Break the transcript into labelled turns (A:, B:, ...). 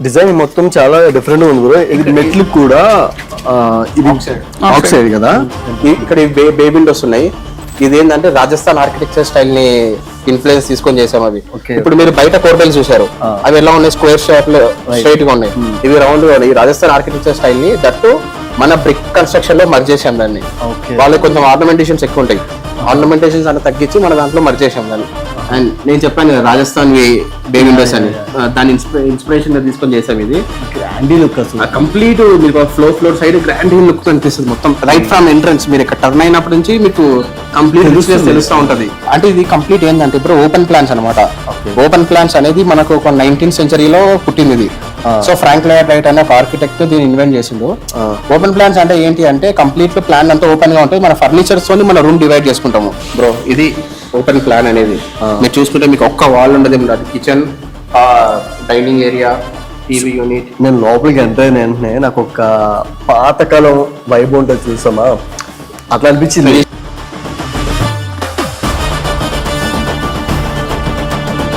A: Design మొత్తం చాలా different ఉంది బ్రో. ఇది మెట్లు కూడా ఇది ఆక్సైడ్ కదా.
B: ఇక్కడ బే విండోస్ ఉన్నాయి. ఇది ఏంటంటే రాజస్థాన్ ఆర్కిటెక్చర్ స్టైల్ ని ఇన్ఫ్లుయెన్స్ తీసుకొని చేసాం అవి. ఇప్పుడు మీరు బయట కోర్బెల్ చూసారు, అవి ఎలా ఉన్నాయి, స్క్వేర్ షేప్ లో స్ట్రైట్ గా ఉన్నాయి. ఇవి రౌండ్ గా ఉన్నాయి. ఈ రాజస్థాన్ ఆర్కిటెక్చర్ స్టైల్ ని దట్టు మన బ్రిక్ కన్స్ట్రక్షన్ లో మర్జ్ చేసాం దాన్ని. వాళ్ళకి కొంచెం ఆర్నమెంటేషన్స్ ఎక్కువ ఉంటాయి, ఆర్నమెంటేషన్స్ అన్న తగ్గించి మన దాంట్లో మర్జ్ చేసాం దాన్ని. అండ్ నేను చెప్పాను కదా రాజస్థాన్ బే విండోస్ అని, దాని ఇన్స్పిరేషన్ తీసుకొని చేసాం. ఇది
A: గ్రాండీ లుక్ అసలు
B: కంప్లీట్ మీకు ఫ్లోర్ సైడ్ గ్రాండీ లుక్ అనిపిస్తుంది మొత్తం. రైట్ ఫ్రమ్ ఎంట్రన్స్ మీరు ఇక్కడ టర్న్ అయినప్పటి నుంచి మీకు కంప్లీట్ తెలుస్తూ ఉంటది. అంటే ఇది కంప్లీట్ ఏంటంటే ఇప్పుడు ఓపెన్ ప్లాన్స్ అనమాట. ఓపెన్ ప్లాన్స్ అనేది మనకు ఒక 19th centuryలో పుట్టింది ఇది. సో ఫ్రాంక్ లాయిడ్ రైట్ అనే ఒక ఆర్కిటెక్ట్ దీన్ని ఇన్వెంట్ చేసిండు. ఓపెన్ ప్లాన్స్ అంటే ఏంటి అంటే కంప్లీట్ ప్లాన్ అంతా ఓపెన్ గా ఉంటుంది. మన ఫర్నిచర్స్ తోని మన రూమ్ డివైడ్ చేసుకుంటాము బ్రో. ఇది ఓపెన్ ప్లాన్ అనేది మీరు చూసుకుంటే మీకు ఒక్క వాల్ ఉండదు. Kitchen, dining area, TV unit.
A: నేను లోపలికి ఎంటర్ అయిన వెంటనే నాకు ఒక పాతకాలం వైబ్ ఉంటుంది చూసామా, అట్లా అనిపించింది.